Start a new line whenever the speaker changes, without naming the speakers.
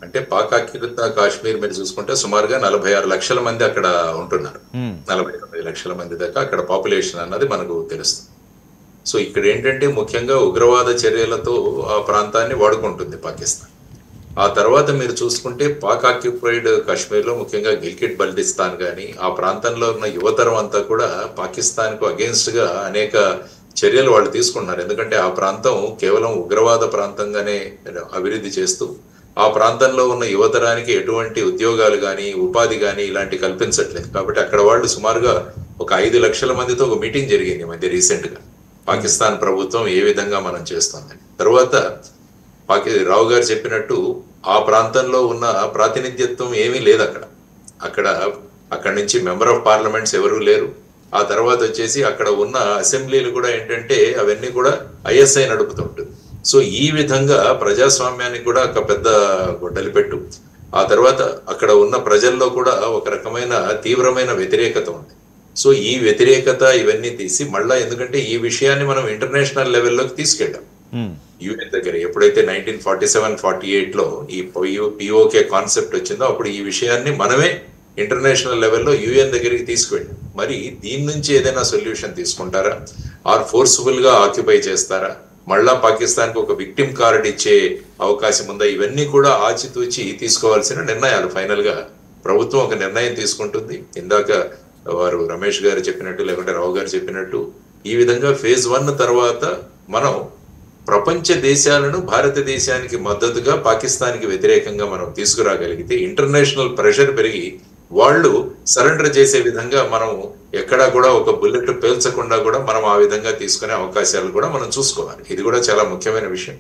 అంటే పాక్ అధికృత కాశ్మీర్ మీరు చూసుకుంటే సుమారుగా 46 లక్షల మంది అక్కడ ఉంటున్నారు. 49 లక్షల మంది దాకా అక్కడ పాపులేషన్ అన్నది మనకు తెలుస్తుంది. సో ఇక్కడ ఏంటంటే ముఖ్యంగా ఉగ్రవాద చర్యలతో ఆ ప్రాంతాన్ని వాడుకుంటుంది పాకిస్తాన్. ఆ తర్వాత మీరు చూసుకుంటే పాక్ ఆక్యుపైడ్ కాశ్మీర్ లో ముఖ్యంగా గిల్గిట్ బల్టిస్తాన్ కానీ ఆ ప్రాంతంలో ఉన్న యువతరం అంతా కూడా పాకిస్తాన్ కు అగేన్స్ట్ గా అనేక చర్యలు వాళ్ళు తీసుకున్నారు. ఎందుకంటే ఆ ప్రాంతం కేవలం ఉగ్రవాద ప్రాంతంగానే అభివృద్ధి చేస్తూ ఆ ప్రాంతంలో ఉన్న యువతరానికి ఎటువంటి ఉద్యోగాలు కానీ ఉపాధి కానీ ఇలాంటి కల్పించట్లేదు. కాబట్టి అక్కడ వాళ్ళు సుమారుగా ఒక 5 లక్షల మందితో ఒక మీటింగ్ జరిగింది ఈ మధ్య రీసెంట్ గా. పాకిస్తాన్ ప్రభుత్వం ఏ విధంగా మనం చేస్తుందని. తర్వాత రావు గారు చెప్పినట్టు ఆ ప్రాంతంలో ఉన్న ప్రాతినిధ్యత్వం ఏమీ లేదు అక్కడ. అక్కడ అక్కడి నుంచి మెంబర్ ఆఫ్ పార్లమెంట్స్ ఎవరూ లేరు. ఆ తర్వాత వచ్చేసి అక్కడ ఉన్న అసెంబ్లీలు కూడా ఏంటంటే అవన్నీ కూడా ఐఎస్ఐ నడుపుతుంటుంది. సో ఈ విధంగా ప్రజాస్వామ్యానికి కూడా ఒక పెద్ద గొడ్డలి పెట్టు. ఆ తర్వాత అక్కడ ఉన్న ప్రజల్లో కూడా ఒక రకమైన తీవ్రమైన వ్యతిరేకత ఉంది. సో ఈ వ్యతిరేకత ఇవన్నీ తీసి మళ్ళా, ఎందుకంటే ఈ విషయాన్ని మనం ఇంటర్నేషనల్ లెవెల్లోకి తీసుకెళ్ళాం. యుఎన్ దగ్గర ఎప్పుడైతే 1947-48 లో ఈ పిఓకే కాన్సెప్ట్ వచ్చిందో అప్పుడు ఈ విషయాన్ని మనమే ఇంటర్నేషనల్ లెవెల్లో యుఎన్ దగ్గరికి తీసుకువెళ్ళాం. మరి దీని నుంచి ఏదైనా సొల్యూషన్ తీసుకుంటారా, ఆర్ ఫోర్స్ఫుల్ గా ఆక్యుపై చేస్తారా, మళ్ళా పాకిస్తాన్ కు ఒక విక్టిమ్ కార్డ్ ఇచ్చే అవకాశం ఉందా, ఇవన్నీ కూడా ఆచితూచి తీసుకోవాల్సిన నిర్ణయాలు. ఫైనల్ గా ప్రభుత్వం ఒక నిర్ణయం తీసుకుంటుంది. ఇందాక వారు రమేష్ గారు చెప్పినట్టు లేకుంటే రావు గారు చెప్పినట్టు ఈ విధంగా ఫేజ్ 1 తర్వాత మనం ప్రపంచ దేశాలను భారతదేశానికి మద్దతుగా పాకిస్తాన్కి వ్యతిరేకంగా మనం తీసుకురాగలిగితే ఇంటర్నేషనల్ ప్రెషర్ పెరిగి వాళ్ళు సరెండర్ చేసే విధంగా మనం ఎక్కడా కూడా ఒక బుల్లెట్ పేల్చకుండా కూడా మనం ఆ విధంగా తీసుకునే అవకాశాలు కూడా మనం చూసుకోవాలి. ఇది కూడా చాలా ముఖ్యమైన విషయం.